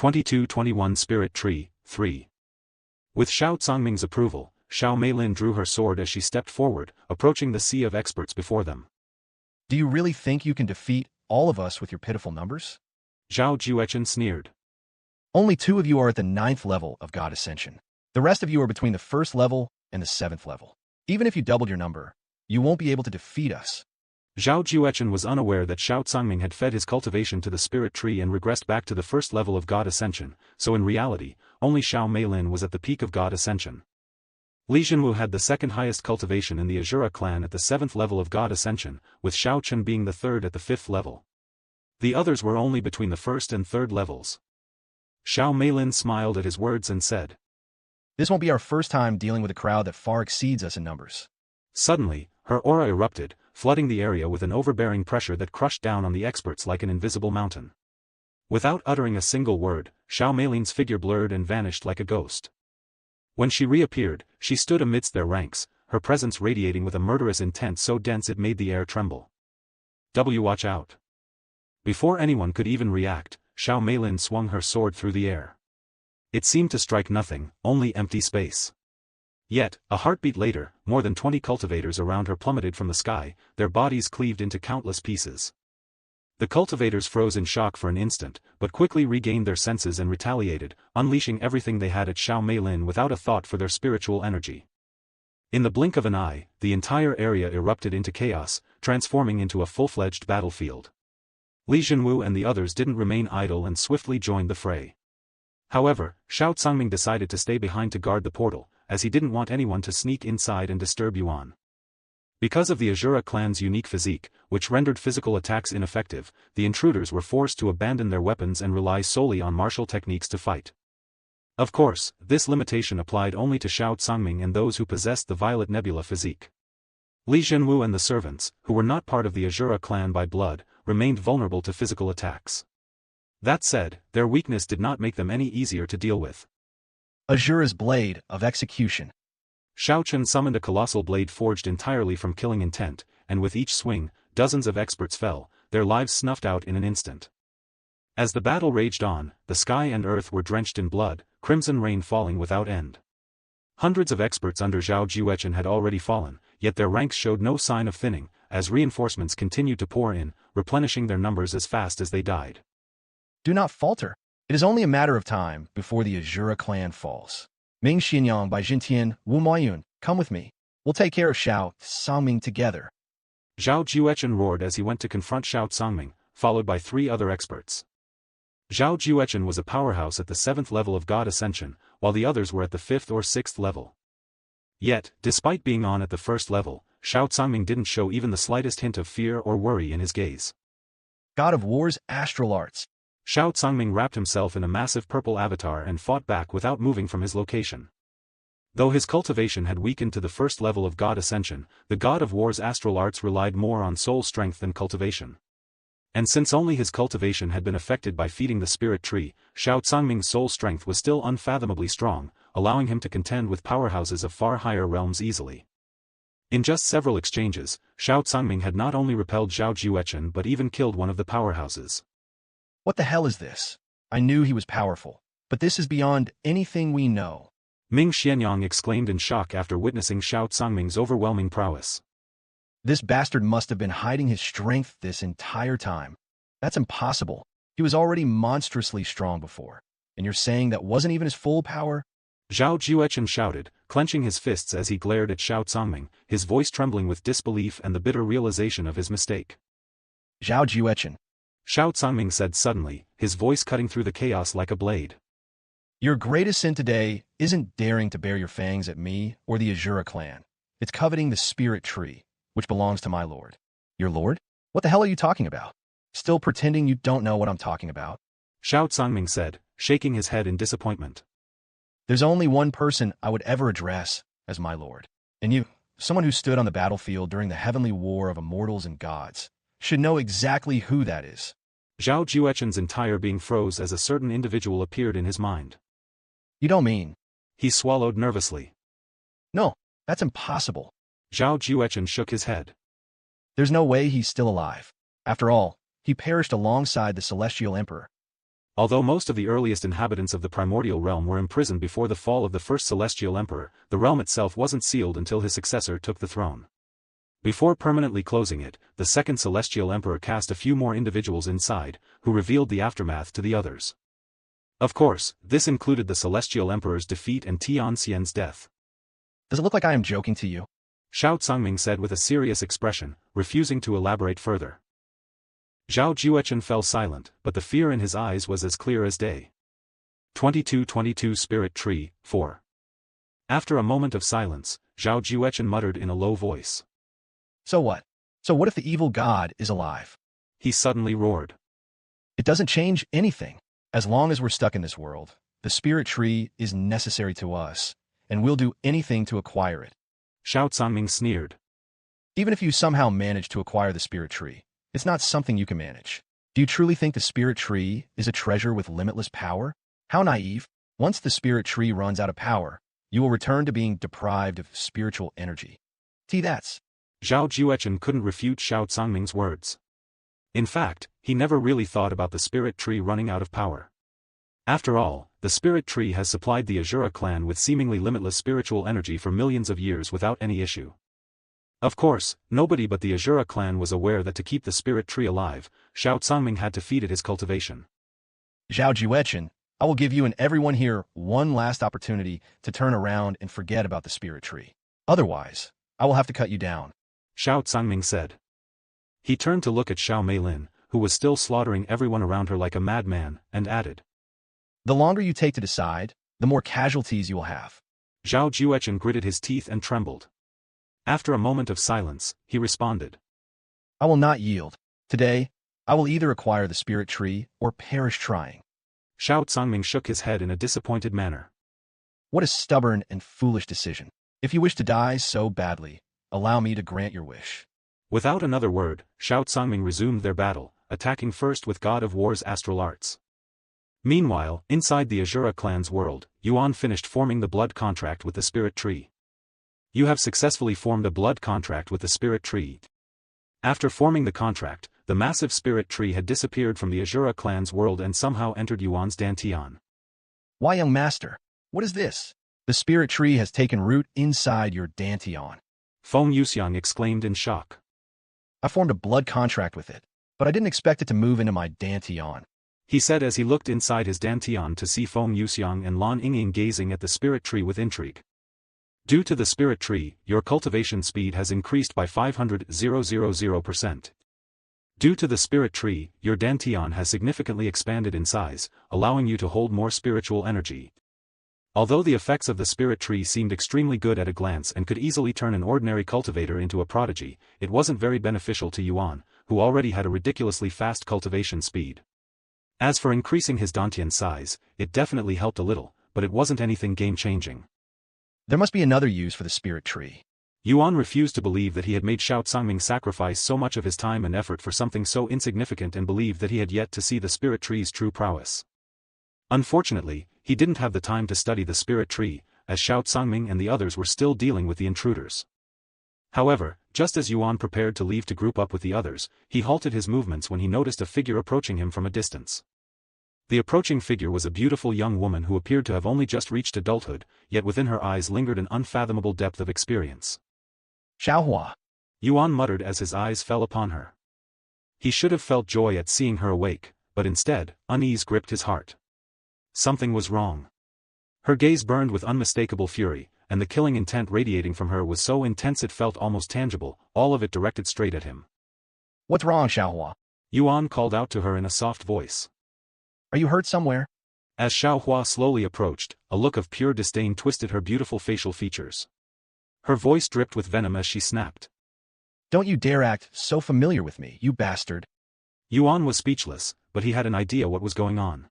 2221 Spirit Tree, 3. With Xiao Zongming's approval, Xiao Meilin drew her sword as she stepped forward, approaching the sea of experts before them. Do you really think you can defeat all of us with your pitiful numbers? Zhao Juechen sneered. Only 2 of you are at the 9th level of God Ascension. The rest of you are between the 1st level and the 7th level. Even if you doubled your number, you won't be able to defeat us. Zhao Juechen was unaware that Xiao Zongming had fed his cultivation to the spirit tree and regressed back to the 1st level of God Ascension, so in reality, only Xiao Meilin was at the peak of God Ascension. Li Jinwu had the 2nd highest cultivation in the Azura clan at the 7th level of God Ascension, with Xiao Chen being the 3rd at the 5th level. The others were only between the 1st and 3rd levels. Xiao Meilin smiled at his words and said, This won't be our first time dealing with a crowd that far exceeds us in numbers. Suddenly, her aura erupted, flooding the area with an overbearing pressure that crushed down on the experts like an invisible mountain. Without uttering a single word, Xiao Meilin's figure blurred and vanished like a ghost. When she reappeared, she stood amidst their ranks, her presence radiating with a murderous intent so dense it made the air tremble. Watch out. Before anyone could even react, Xiao Meilin swung her sword through the air. It seemed to strike nothing, only empty space. Yet, a heartbeat later, more than 20 cultivators around her plummeted from the sky, their bodies cleaved into countless pieces. The cultivators froze in shock for an instant, but quickly regained their senses and retaliated, unleashing everything they had at Xiao Meilin without a thought for their spiritual energy. In the blink of an eye, the entire area erupted into chaos, transforming into a full-fledged battlefield. Li Jinwu and the others didn't remain idle and swiftly joined the fray. However, Xiao Zongming decided to stay behind to guard the portal, as he didn't want anyone to sneak inside and disturb Yuan. Because of the Azura clan's unique physique, which rendered physical attacks ineffective, the intruders were forced to abandon their weapons and rely solely on martial techniques to fight. Of course, this limitation applied only to Xiao Zongming and those who possessed the Violet Nebula physique. Li Jinwu and the servants, who were not part of the Azura clan by blood, remained vulnerable to physical attacks. That said, their weakness did not make them any easier to deal with. Azura's blade of execution. Xiao Chen summoned a colossal blade forged entirely from killing intent, and with each swing, dozens of experts fell, their lives snuffed out in an instant. As the battle raged on, the sky and earth were drenched in blood, crimson rain falling without end. Hundreds of experts under Zhao Juechen had already fallen, yet their ranks showed no sign of thinning, as reinforcements continued to pour in, replenishing their numbers as fast as they died. Do not falter. It is only a matter of time before the Azura clan falls. Ming Xianyang by Jintian, Wu Moyun, come with me. We'll take care of Xiao Zongming together. Zhao Juechen roared as he went to confront Xiao Zongming, followed by 3 other experts. Zhao Juechen was a powerhouse at the 7th level of God Ascension, while the others were at the 5th or 6th level. Yet, despite being on at the 1st level, Xiao Zongming didn't show even the slightest hint of fear or worry in his gaze. God of War's astral arts. Xiao Zongming wrapped himself in a massive purple avatar and fought back without moving from his location. Though his cultivation had weakened to the 1st level of God Ascension, the God of War's astral arts relied more on soul strength than cultivation. And since only his cultivation had been affected by feeding the spirit tree, Xiao Zongming's soul strength was still unfathomably strong, allowing him to contend with powerhouses of far higher realms easily. In just several exchanges, Xiao Zongming had not only repelled Zhao Juechen but even killed one of the powerhouses. What the hell is this? I knew he was powerful, but this is beyond anything we know. Ming Xianyang exclaimed in shock after witnessing Xiao Zongming's overwhelming prowess. This bastard must have been hiding his strength this entire time. That's impossible. He was already monstrously strong before. And you're saying that wasn't even his full power? Zhao Juechen shouted, clenching his fists as he glared at Xiao Zongming, his voice trembling with disbelief and the bitter realization of his mistake. Zhao Juechen. Xiao Zongming said suddenly, his voice cutting through the chaos like a blade. Your greatest sin today isn't daring to bare your fangs at me or the Azura clan. It's coveting the spirit tree, which belongs to my lord. Your lord? What the hell are you talking about? Still pretending you don't know what I'm talking about? Xiao Zongming said, shaking his head in disappointment. There's only one person I would ever address as my lord. And you, someone who stood on the battlefield during the heavenly war of immortals and gods, should know exactly who that is. Zhao Juechen's entire being froze as a certain individual appeared in his mind. You don't mean? He swallowed nervously. No, that's impossible. Zhao Juechen shook his head. There's no way he's still alive. After all, he perished alongside the Celestial Emperor. Although most of the earliest inhabitants of the primordial realm were imprisoned before the fall of the first celestial emperor, the realm itself wasn't sealed until his successor took the throne. Before permanently closing it, the second celestial emperor cast a few more individuals inside, who revealed the aftermath to the others. Of course, this included the celestial emperor's defeat and Tian Xian's death. Does it look like I am joking to you? Xiao Ming said with a serious expression, refusing to elaborate further. Zhao Juechen fell silent, but the fear in his eyes was as clear as day. 2222 Spirit Tree, 4. After a moment of silence, Zhao Juechen muttered in a low voice. So what? So what if the evil god is alive? He suddenly roared. It doesn't change anything. As long as we're stuck in this world, the spirit tree is necessary to us, and we'll do anything to acquire it. Xiao Ming sneered. Even if you somehow manage to acquire the spirit tree, it's not something you can manage. Do you truly think the spirit tree is a treasure with limitless power? How naive. Once the spirit tree runs out of power, you will return to being deprived of spiritual energy. That's. Zhao Juechen couldn't refute Xiao Ming's words. In fact, he never really thought about the spirit tree running out of power. After all, the spirit tree has supplied the Azura clan with seemingly limitless spiritual energy for millions of years without any issue. Of course, nobody but the Azura clan was aware that to keep the spirit tree alive, Xiao Ming had to feed it his cultivation. Zhao Juechen, I will give you and everyone here one last opportunity to turn around and forget about the spirit tree. Otherwise, I will have to cut you down. Xiao Ming said. He turned to look at Xiao Meilin, who was still slaughtering everyone around her like a madman, and added. The longer you take to decide, the more casualties you will have. Zhao Juechen gritted his teeth and trembled. After a moment of silence, he responded. I will not yield. Today, I will either acquire the spirit tree or perish trying. Xiao Ming shook his head in a disappointed manner. What a stubborn and foolish decision. If you wish to die so badly, allow me to grant your wish. Without another word, Xiao Ming resumed their battle, attacking first with God of War's astral arts. Meanwhile, inside the Azura clan's world, Yuan finished forming the blood contract with the spirit tree. You have successfully formed a blood contract with the spirit tree. After forming the contract, the massive spirit tree had disappeared from the Azura clan's world and somehow entered Yuan's Dantian. Why, young master? What is this? The spirit tree has taken root inside your Dantian. Feng Yuxiang exclaimed in shock. I formed a blood contract with it, but I didn't expect it to move into my Dantian. He said as he looked inside his Dantian to see Feng Yuxiang and Lan Yingying gazing at the spirit tree with intrigue. Due to the spirit tree, your cultivation speed has increased by 500,000%. Due to the spirit tree, your Dantian has significantly expanded in size, allowing you to hold more spiritual energy. Although the effects of the spirit tree seemed extremely good at a glance and could easily turn an ordinary cultivator into a prodigy, it wasn't very beneficial to Yuan, who already had a ridiculously fast cultivation speed. As for increasing his Dantian size, it definitely helped a little, but it wasn't anything game-changing. There must be another use for the spirit tree. Yuan refused to believe that he had made Xiao Ming sacrifice so much of his time and effort for something so insignificant and believed that he had yet to see the spirit tree's true prowess. Unfortunately, he didn't have the time to study the spirit tree, as Xiao Ming and the others were still dealing with the intruders. However, just as Yuan prepared to leave to group up with the others, he halted his movements when he noticed a figure approaching him from a distance. The approaching figure was a beautiful young woman who appeared to have only just reached adulthood, yet within her eyes lingered an unfathomable depth of experience. Xiao Hua. Yuan muttered as his eyes fell upon her. He should have felt joy at seeing her awake, but instead, unease gripped his heart. Something was wrong. Her gaze burned with unmistakable fury, and the killing intent radiating from her was so intense it felt almost tangible, all of it directed straight at him. What's wrong, Xiao Hua? Yuan called out to her in a soft voice. Are you hurt somewhere? As Xiao Hua slowly approached, a look of pure disdain twisted her beautiful facial features. Her voice dripped with venom as she snapped. Don't you dare act so familiar with me, you bastard. Yuan was speechless, but he had an idea what was going on.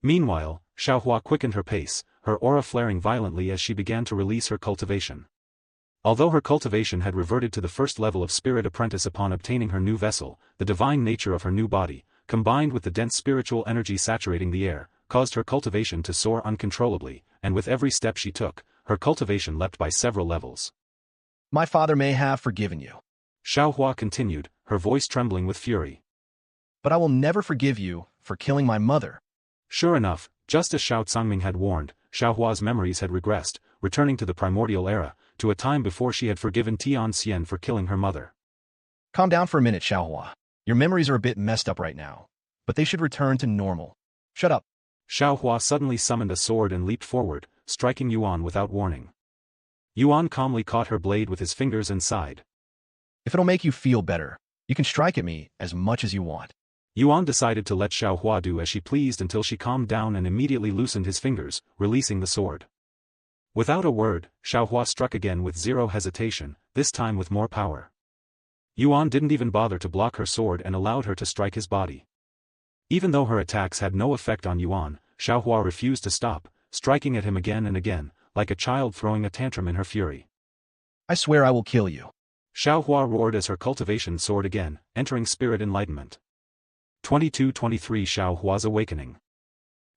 Meanwhile, Xiao Hua quickened her pace, her aura flaring violently as she began to release her cultivation. Although her cultivation had reverted to the first level of spirit apprentice upon obtaining her new vessel, the divine nature of her new body, combined with the dense spiritual energy saturating the air, caused her cultivation to soar uncontrollably, and with every step she took, her cultivation leapt by several levels. My father may have forgiven you. Xiao Hua continued, her voice trembling with fury. But I will never forgive you for killing my mother, Sure enough, just as Xiao Ming had warned, Xiao Hua's memories had regressed, returning to the primordial era, to a time before she had forgiven Tianxian for killing her mother. Calm down for a minute, Xiao Hua. Your memories are a bit messed up right now, but they should return to normal. Shut up. Xiao Hua suddenly summoned a sword and leaped forward, striking Yuan without warning. Yuan calmly caught her blade with his fingers and sighed. If it'll make you feel better, you can strike at me as much as you want. Yuan decided to let Xiao Hua do as she pleased until she calmed down and immediately loosened his fingers, releasing the sword. Without a word, Xiao Hua struck again with zero hesitation, this time with more power. Yuan didn't even bother to block her sword and allowed her to strike his body. Even though her attacks had no effect on Yuan, Xiao Hua refused to stop, striking at him again and again, like a child throwing a tantrum in her fury. I swear I will kill you. Xiao Hua roared as her cultivation soared again, entering spirit enlightenment. 22-23 Xiao Hua's awakening.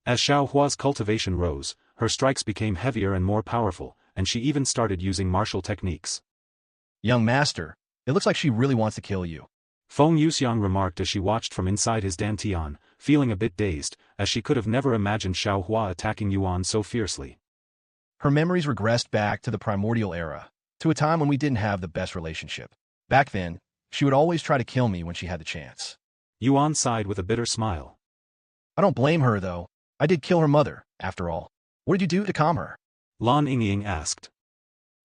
As Xiao Hua's cultivation rose, her strikes became heavier and more powerful, and she even started using martial techniques. Young master, it looks like she really wants to kill you. Feng Yuxiang remarked as she watched from inside his dantian, feeling a bit dazed, as she could have never imagined Xiao Hua attacking Yuan so fiercely. Her memories regressed back to the primordial era, to a time when we didn't have the best relationship. Back then, she would always try to kill me when she had the chance. Yuan sighed with a bitter smile. I don't blame her, though. I did kill her mother, after all. What did you do to calm her? Lan Yingying asked.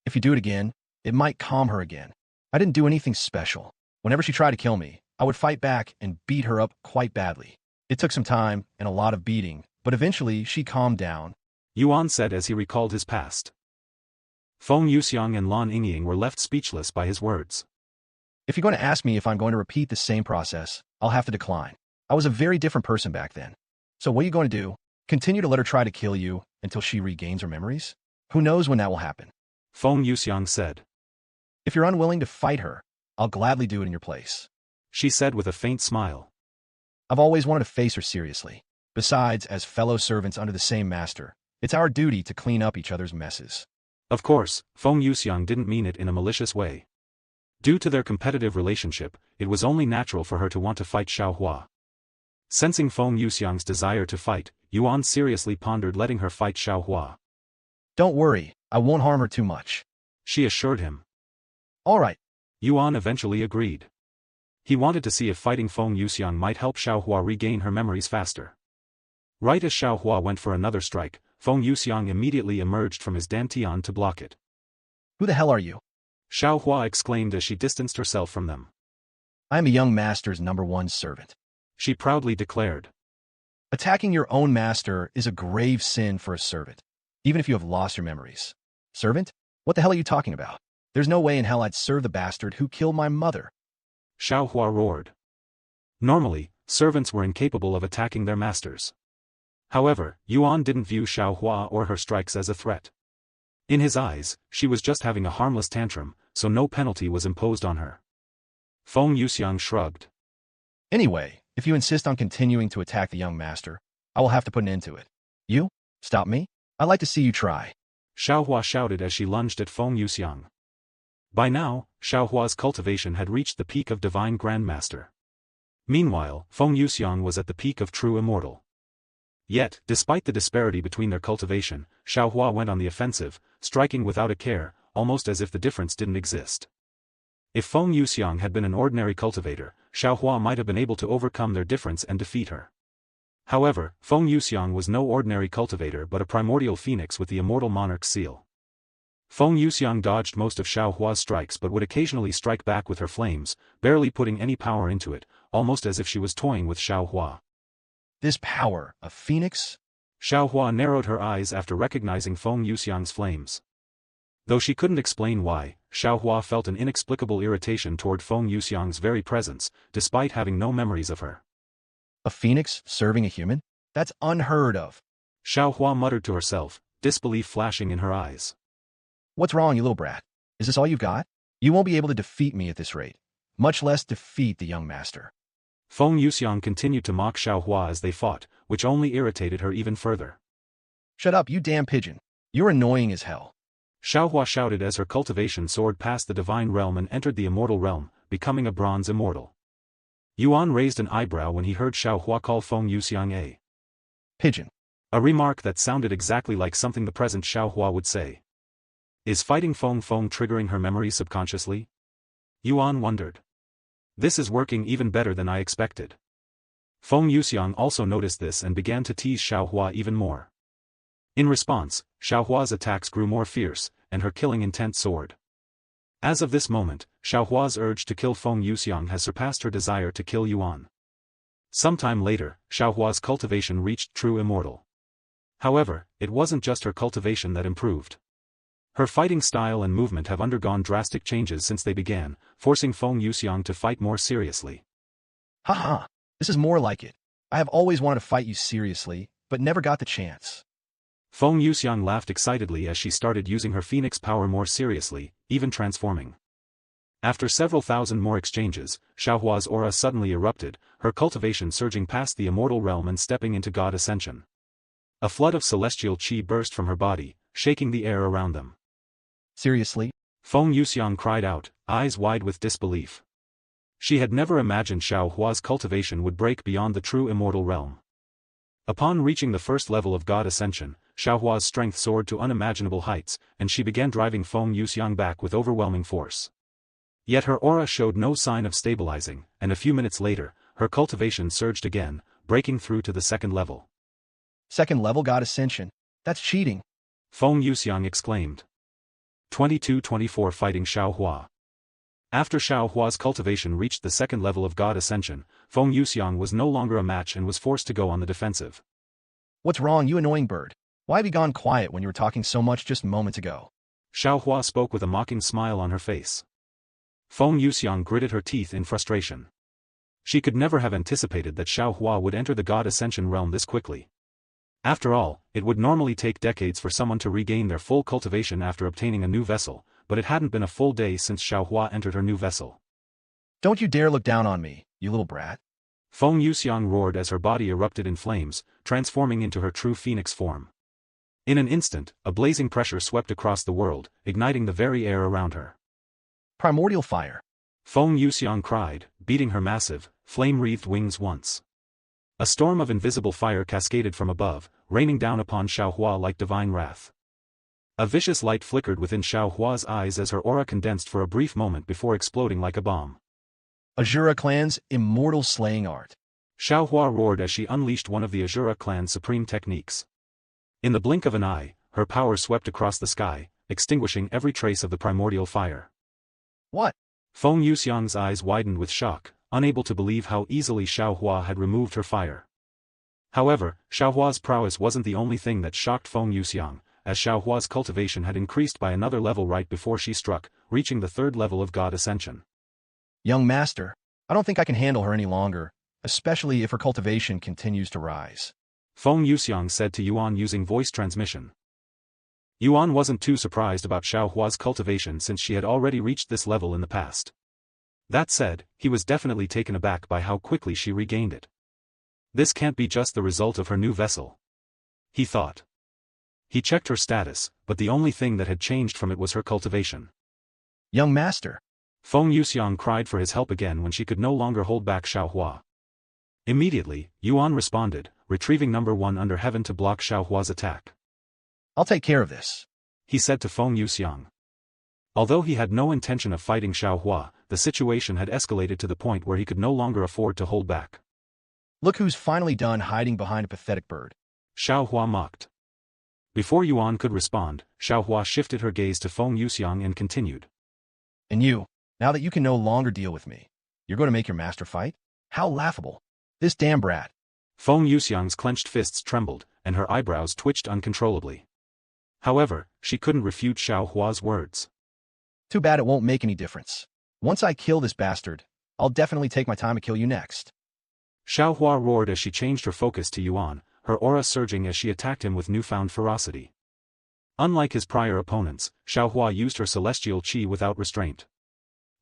If you do it again, it might calm her again. I didn't do anything special. Whenever she tried to kill me, I would fight back and beat her up quite badly. It took some time and a lot of beating, but eventually she calmed down. Yuan said as he recalled his past. Feng Yuxiang and Lan Yingying were left speechless by his words. If you're going to ask me if I'm going to repeat the same process, I'll have to decline. I was a very different person back then. So what are you going to do? Continue to let her try to kill you until she regains her memories? Who knows when that will happen? Feng Yuxiang said. If you're unwilling to fight her, I'll gladly do it in your place. She said with a faint smile. I've always wanted to face her seriously. Besides, as fellow servants under the same master, it's our duty to clean up each other's messes. Of course, Feng Yuxiang didn't mean it in a malicious way. Due to their competitive relationship, it was only natural for her to want to fight Xiao Hua. Sensing Feng Yuxiang's desire to fight, Yuan seriously pondered letting her fight Xiao Hua. Don't worry, I won't harm her too much, she assured him. All right. Yuan eventually agreed. He wanted to see if fighting Feng Yuxiang might help Xiao Hua regain her memories faster. Right as Xiao Hua went for another strike, Feng Yuxiang immediately emerged from his dantian to block it. Who the hell are you? Xiao Hua exclaimed as she distanced herself from them. I am a young master's #1 servant, she proudly declared. Attacking your own master is a grave sin for a servant, even if you have lost your memories. Servant? What the hell are you talking about? There's no way in hell I'd serve the bastard who killed my mother. Xiao Hua roared. Normally, servants were incapable of attacking their masters. However, Yuan didn't view Xiao Hua or her strikes as a threat. In his eyes, she was just having a harmless tantrum, so no penalty was imposed on her. Feng Yuxiang shrugged. Anyway, if you insist on continuing to attack the young master, I will have to put an end to it. You? Stop me? I'd like to see you try. Xiao Hua shouted as she lunged at Feng Yuxiang. By now, Xiao Hua's cultivation had reached the peak of Divine Grandmaster. Meanwhile, Feng Yuxiang was at the peak of True Immortal. Yet, despite the disparity between their cultivation, Xiao Hua went on the offensive, striking without a care, almost as if the difference didn't exist. If Feng Yuxiang had been an ordinary cultivator, Xiao Hua might have been able to overcome their difference and defeat her. However, Feng Yuxiang was no ordinary cultivator but a primordial phoenix with the immortal monarch's seal. Feng Yuxiang dodged most of Xiao Hua's strikes but would occasionally strike back with her flames, barely putting any power into it, almost as if she was toying with Xiao Hua. This power, a phoenix? Xiao Hua narrowed her eyes after recognizing Feng Yuxiang's flames. Though she couldn't explain why, Xiao Hua felt an inexplicable irritation toward Feng Yuxiang's very presence, despite having no memories of her. A phoenix serving a human? That's unheard of. Xiao Hua muttered to herself, disbelief flashing in her eyes. What's wrong, you little brat? Is this all you've got? You won't be able to defeat me at this rate, much less defeat the young master. Feng Yuxiang continued to mock Xiao Hua as they fought, which only irritated her even further. Shut up, you damn pigeon. You're annoying as hell. Xiao Hua shouted as her cultivation soared past the divine realm and entered the immortal realm, becoming a bronze immortal. Yuan raised an eyebrow when he heard Xiao Hua call Feng Yuxiang a Pigeon. A remark that sounded exactly like something the present Xiao Hua would say. Is fighting Feng triggering her memory subconsciously? Yuan wondered. This is working even better than I expected. Feng Yuxiang also noticed this and began to tease Xiao Hua even more. In response, Xiao Hua's attacks grew more fierce, and her killing intent soared. As of this moment, Xiao Hua's urge to kill Feng Yuxiang has surpassed her desire to kill Yuan. Sometime later, Xiao Hua's cultivation reached true immortal. However, it wasn't just her cultivation that improved. Her fighting style and movement have undergone drastic changes since they began, forcing Feng Yuxiang to fight more seriously. Haha, this is more like it. I have always wanted to fight you seriously, but never got the chance. Feng Yuxiang laughed excitedly as she started using her phoenix power more seriously, even transforming. After several thousand more exchanges, Xiao Hua's aura suddenly erupted, her cultivation surging past the immortal realm and stepping into God Ascension. A flood of celestial qi burst from her body, shaking the air around them. Seriously? Feng Yuxiang cried out, eyes wide with disbelief. She had never imagined Xiao Hua's cultivation would break beyond the true immortal realm. Upon reaching the first level of God Ascension, Xiao Hua's strength soared to unimaginable heights, and she began driving Feng Yuxiang back with overwhelming force. Yet her aura showed no sign of stabilizing, and a few minutes later, her cultivation surged again, breaking through to the second level. Second level God Ascension? That's cheating. Feng Yuxiang exclaimed. 22-24 Fighting Xiao Hua. After Xiao Hua's cultivation reached the second level of God Ascension, Feng Yuxiang was no longer a match and was forced to go on the defensive. What's wrong, you annoying bird? Why have you gone quiet when you were talking so much just moments ago? Xiao Hua spoke with a mocking smile on her face. Feng Yuxiang gritted her teeth in frustration. She could never have anticipated that Xiao Hua would enter the God Ascension realm this quickly. After all, it would normally take decades for someone to regain their full cultivation after obtaining a new vessel, but it hadn't been a full day since Xiao Hua entered her new vessel. Don't you dare look down on me, you little brat. Feng Yuxiang roared as her body erupted in flames, transforming into her true phoenix form. In an instant, a blazing pressure swept across the world, igniting the very air around her. Primordial fire. Feng Yuxiang cried, beating her massive, flame-wreathed wings once. A storm of invisible fire cascaded from above, raining down upon Xiao Hua like divine wrath. A vicious light flickered within Xiao Hua's eyes as her aura condensed for a brief moment before exploding like a bomb. Azura clan's immortal slaying art. Xiao Hua roared as she unleashed one of the Azura clan's supreme techniques. In the blink of an eye, her power swept across the sky, extinguishing every trace of the primordial fire. What? Feng Yuxiang's eyes widened with shock, unable to believe how easily Xiao Hua had removed her fire. However, Xiao Hua's prowess wasn't the only thing that shocked Feng Yuxiang, as Xiao Hua's cultivation had increased by another level right before she struck, reaching the third level of God Ascension. Young master, I don't think I can handle her any longer, especially if her cultivation continues to rise. Feng Yuxiang said to Yuan using voice transmission. Yuan wasn't too surprised about Xiao Hua's cultivation since she had already reached this level in the past. That said, he was definitely taken aback by how quickly she regained it. This can't be just the result of her new vessel, he thought. He checked her status, but the only thing that had changed from it was her cultivation. Young master. Feng Yuxiang cried for his help again when she could no longer hold back Xiao Hua. Immediately, Yuan responded, retrieving number 1 under heaven to block Xiao Hua's attack. I'll take care of this, he said to Feng Yuxiang. Although he had no intention of fighting Xiao Hua, the situation had escalated to the point where he could no longer afford to hold back. Look who's finally done hiding behind a pathetic bird. Xiao Hua mocked. Before Yuan could respond, Xiao Hua shifted her gaze to Feng Yuxiang and continued. And you, now that you can no longer deal with me, you're going to make your master fight? How laughable. This damn brat. Feng Yuxiang's clenched fists trembled, and her eyebrows twitched uncontrollably. However, she couldn't refute Xiao Hua's words. Too bad it won't make any difference. Once I kill this bastard, I'll definitely take my time to kill you next. Xiao Hua roared as she changed her focus to Yuan, her aura surging as she attacked him with newfound ferocity. Unlike his prior opponents, Xiao Hua used her celestial qi without restraint.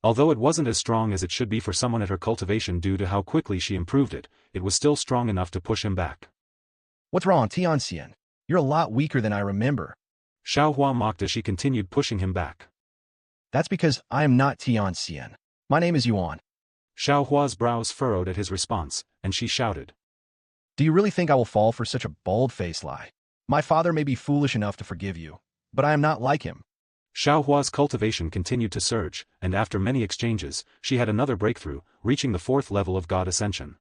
Although it wasn't as strong as it should be for someone at her cultivation due to how quickly she improved it, it was still strong enough to push him back. What's wrong, Tianxian? You're a lot weaker than I remember. Xiao Hua mocked as she continued pushing him back. That's because I am not Tianxian. My name is Yuan. Xiao Hua's brows furrowed at his response, and she shouted. Do you really think I will fall for such a bold-faced lie? My father may be foolish enough to forgive you, but I am not like him. Xiao Hua's cultivation continued to surge, and after many exchanges, she had another breakthrough, reaching the 4th level of God Ascension.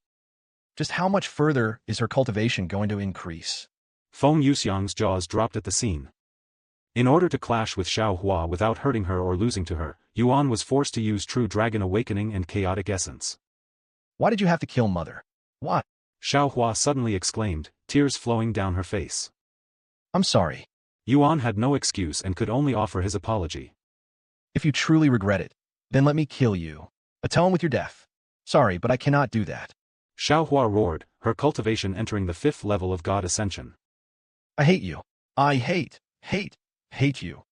Just how much further is her cultivation going to increase? Feng Yuxiang's jaws dropped at the scene. In order to clash with Xiao Hua without hurting her or losing to her, Yuan was forced to use True Dragon Awakening and Chaotic Essence. Why did you have to kill Mother? Why? Xiao Hua suddenly exclaimed, tears flowing down her face. I'm sorry. Yuan had no excuse and could only offer his apology. If you truly regret it, then let me kill you. Atone with your death. Sorry, but I cannot do that. Xiao Hua roared, her cultivation entering the 5th level of God Ascension. I hate you. I hate you.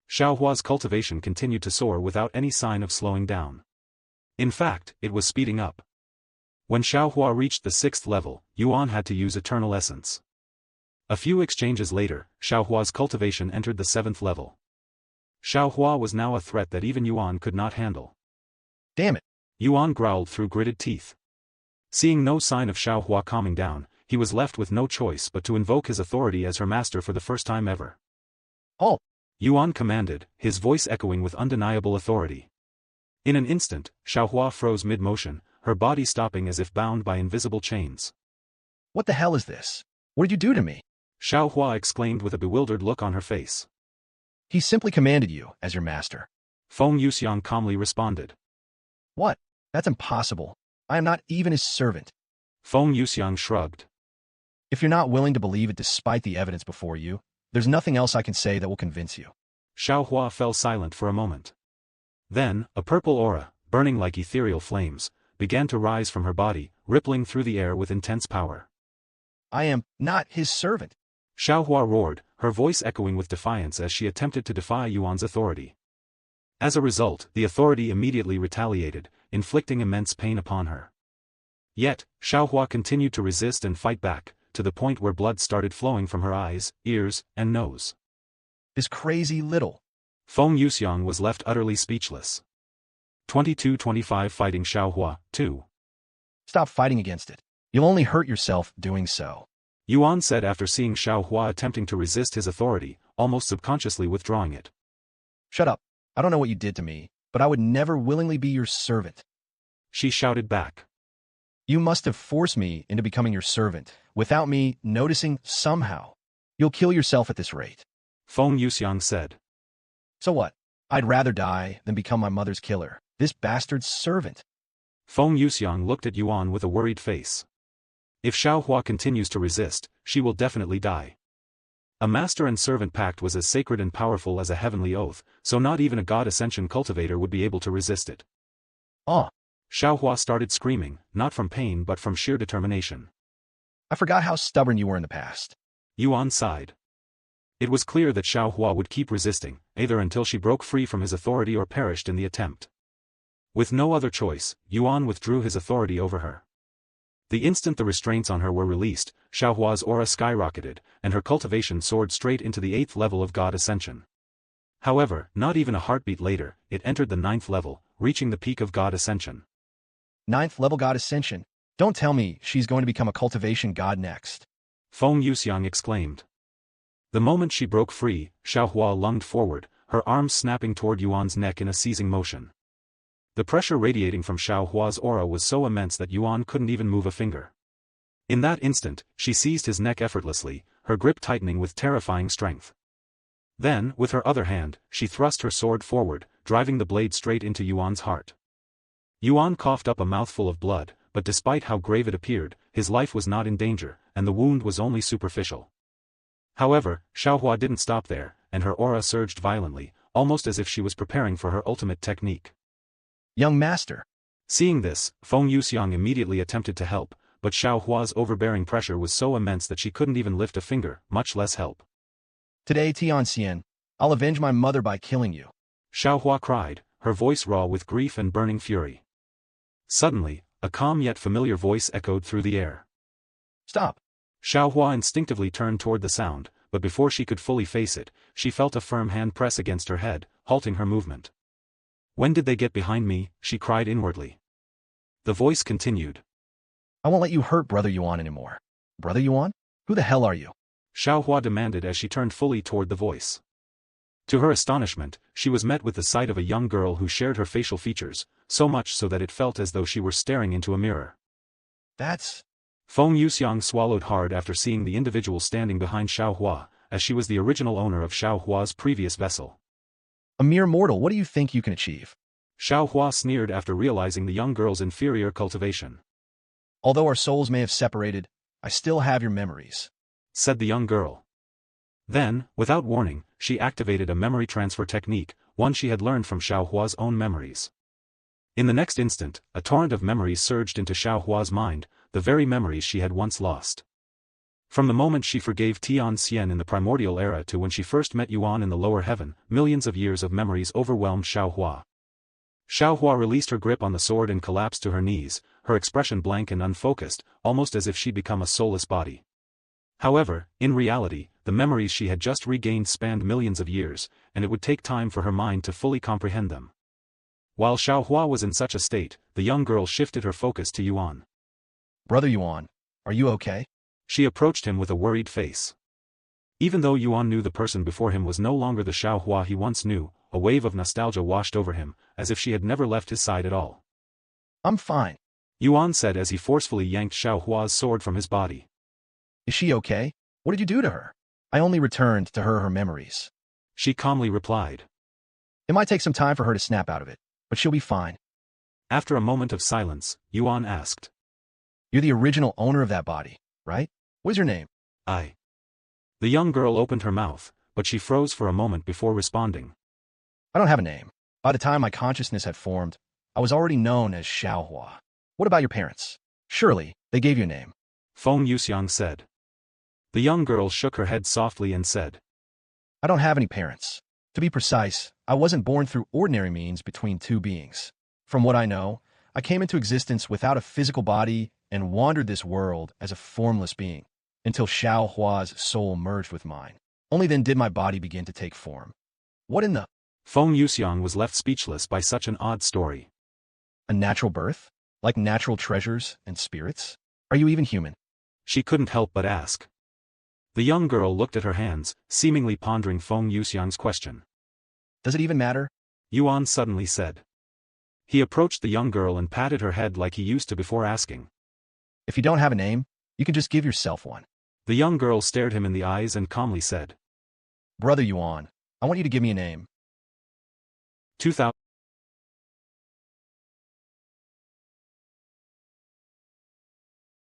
Xiao Hua's cultivation continued to soar without any sign of slowing down. In fact, it was speeding up. When Xiao Hua reached the 6th level, Yuan had to use Eternal Essence. A few exchanges later, Xiao Hua's cultivation entered the 7th level. Xiao Hua was now a threat that even Yuan could not handle. Damn it. Yuan growled through gritted teeth. Seeing no sign of Xiao Hua calming down, he was left with no choice but to invoke his authority as her master for the first time ever. Halt! Yuan commanded, his voice echoing with undeniable authority. In an instant, Xiao Hua froze mid-motion, her body stopping as if bound by invisible chains. What the hell is this? What did you do to me? Xiao Hua exclaimed with a bewildered look on her face. He simply commanded you as your master. Feng Yuxiang calmly responded. What? That's impossible. I am not even his servant. Feng Yuxiang shrugged. If you're not willing to believe it despite the evidence before you, there's nothing else I can say that will convince you. Xiao Hua fell silent for a moment. Then, a purple aura, burning like ethereal flames, began to rise from her body, rippling through the air with intense power. I am not his servant. Xiao Hua roared, her voice echoing with defiance as she attempted to defy Yuan's authority. As a result, the authority immediately retaliated, inflicting immense pain upon her. Yet, Xiao Hua continued to resist and fight back, to the point where blood started flowing from her eyes, ears, and nose. This crazy little. Feng Yuxiang was left utterly speechless. 22-25 Fighting Xiao Hua, 2. Stop fighting against it. You'll only hurt yourself doing so. Yuan said after seeing Xiao Hua attempting to resist his authority, almost subconsciously withdrawing it. Shut up. I don't know what you did to me, but I would never willingly be your servant. She shouted back. You must have forced me into becoming your servant, without me noticing somehow. You'll kill yourself at this rate. Feng Yuxiang said. So what? I'd rather die than become my mother's killer, this bastard's servant. Feng Yuxiang looked at Yuan with a worried face. If Xiao Hua continues to resist, she will definitely die. A master and servant pact was as sacred and powerful as a heavenly oath, so not even a God Ascension cultivator would be able to resist it. Oh. Xiao Hua started screaming, not from pain but from sheer determination. I forgot how stubborn you were in the past. Yuan sighed. It was clear that Xiao Hua would keep resisting, either until she broke free from his authority or perished in the attempt. With no other choice, Yuan withdrew his authority over her. The instant the restraints on her were released, Xiao Hua's aura skyrocketed, and her cultivation soared straight into the 8th level of God Ascension. However, not even a heartbeat later, it entered the 9th level, reaching the peak of God Ascension. 9th level God Ascension? Don't tell me she's going to become a cultivation god next. Feng Yuxiang exclaimed. The moment she broke free, Xiao Hua lunged forward, her arms snapping toward Yuan's neck in a seizing motion. The pressure radiating from Xiao Hua's aura was so immense that Yuan couldn't even move a finger. In that instant, she seized his neck effortlessly, her grip tightening with terrifying strength. Then, with her other hand, she thrust her sword forward, driving the blade straight into Yuan's heart. Yuan coughed up a mouthful of blood, but despite how grave it appeared, his life was not in danger, and the wound was only superficial. However, Xiao Hua didn't stop there, and her aura surged violently, almost as if she was preparing for her ultimate technique. Young master. Seeing this, Feng Yuxiang immediately attempted to help, but Xiao Hua's overbearing pressure was so immense that she couldn't even lift a finger, much less help. Today, Tianxian, I'll avenge my mother by killing you. Xiao Hua cried, her voice raw with grief and burning fury. Suddenly, a calm yet familiar voice echoed through the air. Stop. Xiao Hua instinctively turned toward the sound, but before she could fully face it, she felt a firm hand press against her head, halting her movement. When did they get behind me? She cried inwardly. The voice continued. I won't let you hurt Brother Yuan anymore. Brother Yuan? Who the hell are you? Xiao Hua demanded as she turned fully toward the voice. To her astonishment, she was met with the sight of a young girl who shared her facial features, so much so that it felt as though she were staring into a mirror. That's... Feng Yuxiang swallowed hard after seeing the individual standing behind Xiao Hua, as she was the original owner of Xiao Hua's previous vessel. a mere mortal, what do you think you can achieve? Xiao Hua sneered after realizing the young girl's inferior cultivation. Although our souls may have separated, I still have your memories, said the young girl. Then, without warning, she activated a memory transfer technique, one she had learned from Xiao Hua's own memories. In the next instant, a torrent of memories surged into Xiao Hua's mind, the very memories she had once lost. From the moment she forgave Tian Xian in the primordial era to when she first met Yuan in the lower heaven, millions of years of memories overwhelmed Xiao Hua. Xiao Hua released her grip on the sword and collapsed to her knees, her expression blank and unfocused, almost as if she'd become a soulless body. However, in reality, the memories she had just regained spanned millions of years, and it would take time for her mind to fully comprehend them. While Xiao Hua was in such a state, the young girl shifted her focus to Yuan. Brother Yuan, are you okay? She approached him with a worried face. Even though Yuan knew the person before him was no longer the Xiao Hua he once knew, a wave of nostalgia washed over him, as if she had never left his side at all. I'm fine. Yuan said as he forcefully yanked Xiao Hua's sword from his body. Is she okay? What did you do to her? I only returned to her memories. She calmly replied. It might take some time for her to snap out of it, but she'll be fine. After a moment of silence, Yuan asked. You're the original owner of that body, right? What's your name? I. The young girl opened her mouth, but she froze for a moment before responding. I don't have a name. By the time my consciousness had formed, I was already known as Xiao Hua. What about your parents? Surely, they gave you a name. Feng Yuxiang said. The young girl shook her head softly and said. I don't have any parents. To be precise, I wasn't born through ordinary means between two beings. From what I know, I came into existence without a physical body and wandered this world as a formless being, until Xiao Hua's soul merged with mine. Only then did my body begin to take form. What in the... Feng Yuxiang was left speechless by such an odd story. A natural birth? Like natural treasures and spirits? Are you even human? She couldn't help but ask. The young girl looked at her hands, seemingly pondering Feng Yuxiang's question. Does it even matter? Yuan suddenly said. He approached the young girl and patted her head like he used to before asking. If you don't have a name, you can just give yourself one. The young girl stared him in the eyes and calmly said. Brother Yuan, I want you to give me a name. 2000